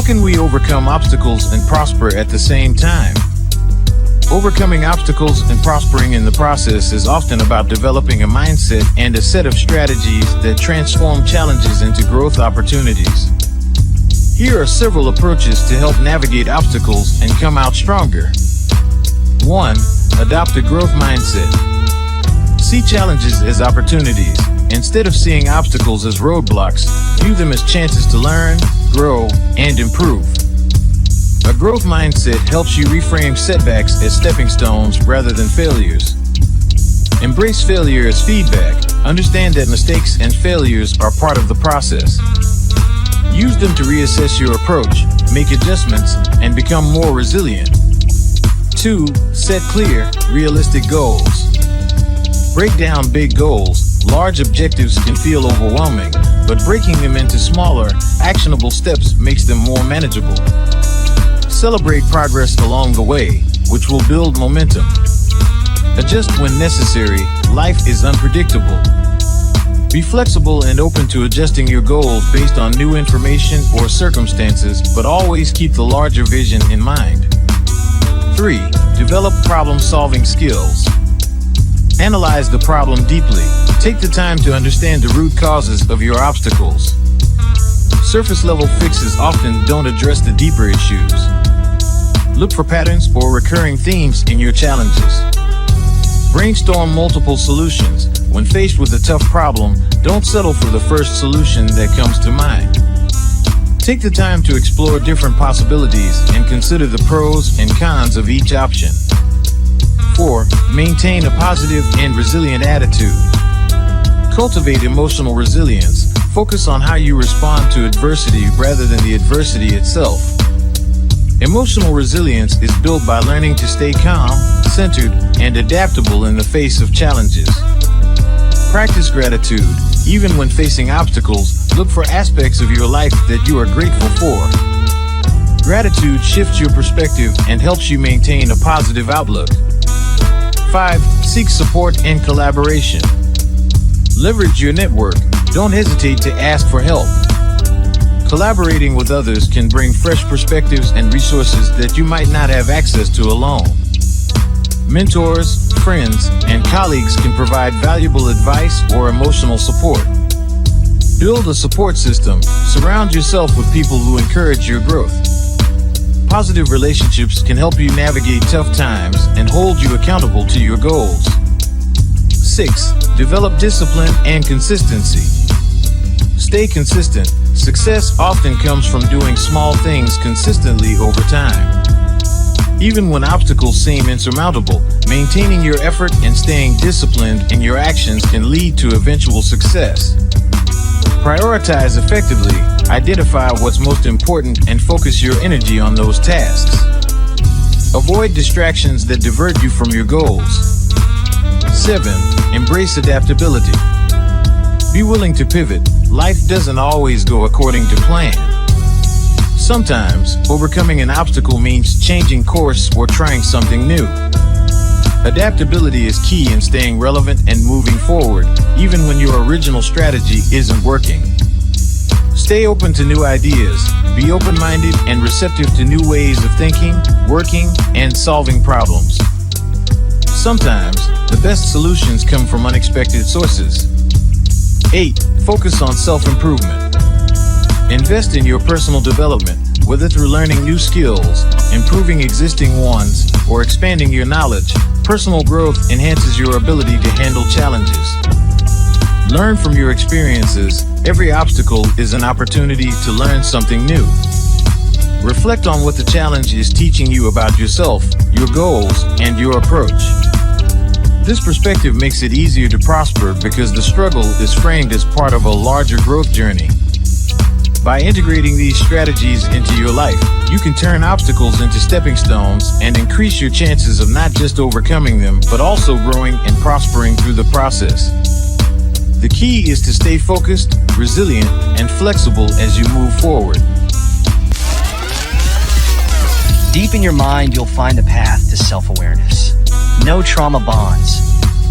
can we overcome obstacles and prosper at the same time? Overcoming obstacles and prospering in the process is often about developing a mindset and a set of strategies that transform challenges into growth opportunities. Here are several approaches to help navigate obstacles and come out stronger. 1. Adopt a growth mindset. See challenges as opportunities. Instead of seeing obstacles as roadblocks, view them as chances to learn, grow, and improve. A growth mindset helps you reframe setbacks as stepping stones rather than failures. Embrace failure as feedback. Understand that mistakes and failures are part of the process. Use them to reassess your approach, make adjustments, and become more resilient. 2. Set clear, realistic goals. Break down big goals. Large objectives can feel overwhelming, but breaking them into smaller, actionable steps makes them more manageable. Celebrate progress along the way, which will build momentum. Adjust when necessary. Life is unpredictable. Be flexible and open to adjusting your goals based on new information or circumstances, but always keep the larger vision in mind. 3. Develop problem-solving skills. Analyze the problem deeply. Take the time to understand the root causes of your obstacles. Surface-level fixes often don't address the deeper issues. Look for patterns or recurring themes in your challenges. Brainstorm multiple solutions. When faced with a tough problem, don't settle for the first solution that comes to mind. Take the time to explore different possibilities and consider the pros and cons of each option. 4. Maintain a positive and resilient attitude. Cultivate emotional resilience. Focus on how you respond to adversity rather than the adversity itself. Emotional resilience is built by learning to stay calm, centered, and adaptable in the face of challenges. Practice gratitude. Even when facing obstacles, look for aspects of your life that you are grateful for. Gratitude shifts your perspective and helps you maintain a positive outlook. 5. Seek support and collaboration. Leverage your network. Don't hesitate to ask for help. Collaborating with others can bring fresh perspectives and resources that you might not have access to alone. Mentors, friends, and colleagues can provide valuable advice or emotional support. Build a support system. Surround yourself with people who encourage your growth. Positive relationships can help you navigate tough times and hold you accountable to your goals. 6. Develop discipline and consistency. Stay consistent. Success often comes from doing small things consistently over time. Even when obstacles seem insurmountable, maintaining your effort and staying disciplined in your actions can lead to eventual success. Prioritize effectively. Identify what's most important and focus your energy on those tasks. Avoid distractions that divert you from your goals. 7. Embrace adaptability. Be willing to pivot. Life doesn't always go according to plan. Sometimes, overcoming an obstacle means changing course or trying something new. Adaptability is key in staying relevant and moving forward, even when your original strategy isn't working. Stay open to new ideas. Be open-minded and receptive to new ways of thinking, working, and solving problems. Sometimes, the best solutions come from unexpected sources. 8. Focus on self-improvement. Invest in your personal development, whether through learning new skills, improving existing ones, or expanding your knowledge. Personal growth enhances your ability to handle challenges. Learn from your experiences. Every obstacle is an opportunity to learn something new. Reflect on what the challenge is teaching you about yourself, your goals, and your approach. This perspective makes it easier to prosper because the struggle is framed as part of a larger growth journey. By integrating these strategies into your life, you can turn obstacles into stepping stones and increase your chances of not just overcoming them, but also growing and prospering through the process. The key is to stay focused, resilient, and flexible as you move forward. Deep in your mind, you'll find the path to self-awareness. No trauma bonds,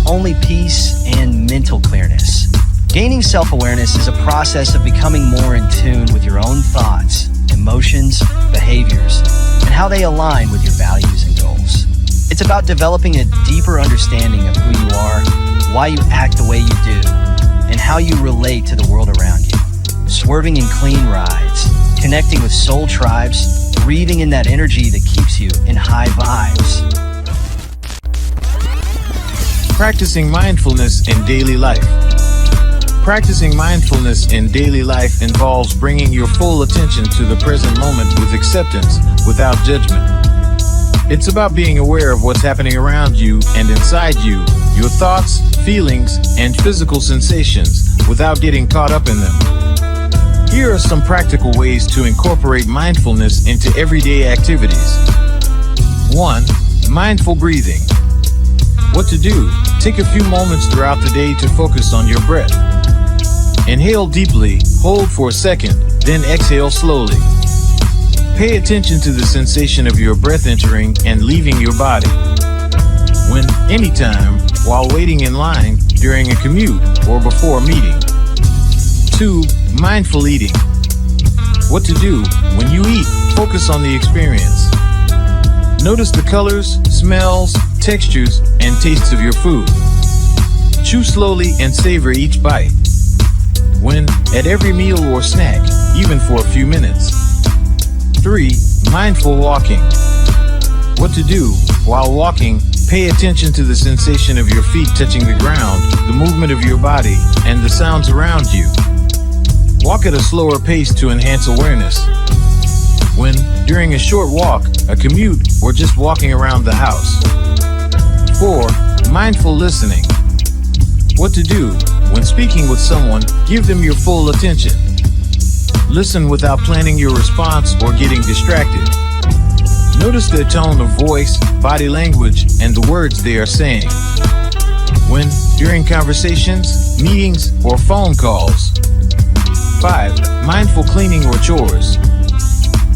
only peace and mental clearness. Gaining self-awareness is a process of becoming more in tune with your own thoughts and emotions, behaviors, and how they align with your values and goals. It's about developing a deeper understanding of who you are, why you act the way you do, and how you relate to the world around you. Swerving in clean rides, connecting with soul tribes, breathing in that energy that keeps you in high vibes. Practicing mindfulness in daily life. Practicing mindfulness in daily life involves bringing your full attention to the present moment with acceptance, without judgment. It's about being aware of what's happening around you and inside you, your thoughts, feelings, and physical sensations, without getting caught up in them. Here are some practical ways to incorporate mindfulness into everyday activities. 1. Mindful breathing. What to do? Take a few moments throughout the day to focus on your breath. Inhale deeply, hold for a second, then exhale slowly. Pay attention to the sensation of your breath entering and leaving your body. When, anytime, while waiting in line, during a commute, or before a meeting. 2. Mindful eating. What to do? When you eat, focus on the experience. Notice the colors, smells, textures, and tastes of your food. Chew slowly and savor each bite. When, at every meal or snack, even for a few minutes. 3. Mindful walking. What to do? While walking, pay attention to the sensation of your feet touching the ground, the movement of your body, and the sounds around you. Walk at a slower pace to enhance awareness. When, during a short walk, a commute, or just walking around the house. 4. Mindful listening. What to do? When speaking with someone, give them your full attention. Listen without planning your response or getting distracted. Notice their tone of voice, body language, and the words they are saying. When, during conversations, meetings, or phone calls. 5. Mindful cleaning or chores.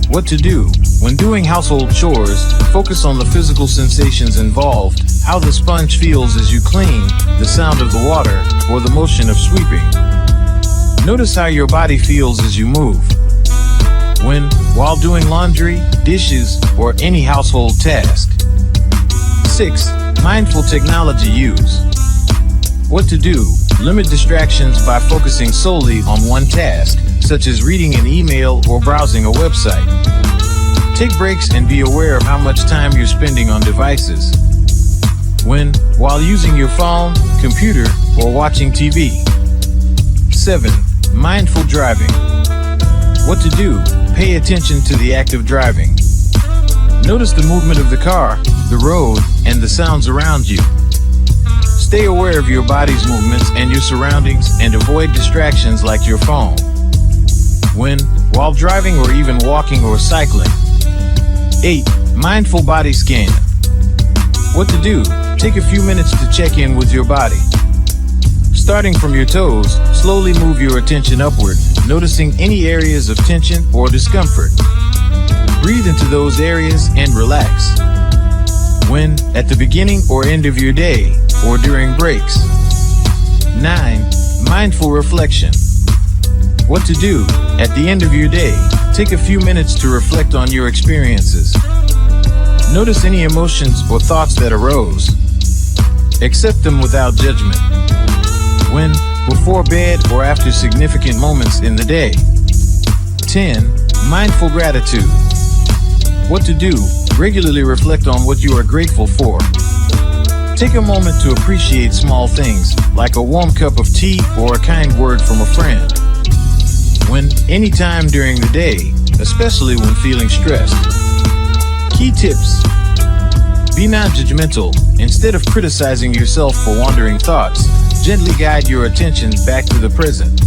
What to do? When doing household chores, focus on the physical sensations involved, how the sponge feels as you clean, the sound of the water, or the motion of sweeping. Notice how your body feels as you move. When, while doing laundry, dishes, or any household task. 6. Mindful technology use. What to do? Limit distractions by focusing solely on one task, such as reading an email or browsing a website. Take breaks and be aware of how much time you're spending on devices. When, while using your phone, computer, or watching TV. 7. Mindful driving. What to do? Pay attention to the act of driving. Notice the movement of the car, the road, and the sounds around you. Stay aware of your body's movements and your surroundings and avoid distractions like your phone. When, while driving or even walking or cycling. 8. Mindful body scan. What to do? Take a few minutes to check in with your body. Starting from your toes, slowly move your attention upward, noticing any areas of tension or discomfort. Breathe into those areas and relax. When, at the beginning or end of your day, or during breaks. 9. Mindful reflection. What to do? At the end of your day, take a few minutes to reflect on your experiences. Notice any emotions or thoughts that arose. Accept them without judgment. When, before bed or after significant moments in the day. 10. Mindful gratitude. What to do? Regularly reflect on what you are grateful for. Take a moment to appreciate small things, like a warm cup of tea or a kind word from a friend. When, anytime during the day, especially when feeling stressed. Key tips. Be non-judgmental. Instead of criticizing yourself for wandering thoughts, gently guide your attention back to the present.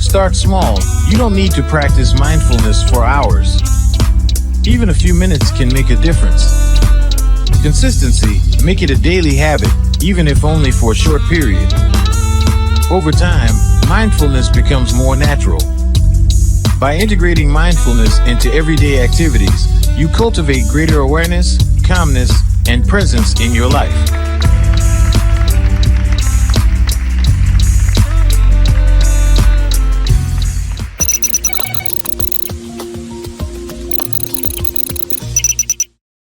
Start small. You don't need to practice mindfulness for hours. Even a few minutes can make a difference. Consistency. Make it a daily habit, even if only for a short period. Over time, mindfulness becomes more natural. By integrating mindfulness into everyday activities, you cultivate greater awareness, calmness, and presence in your life.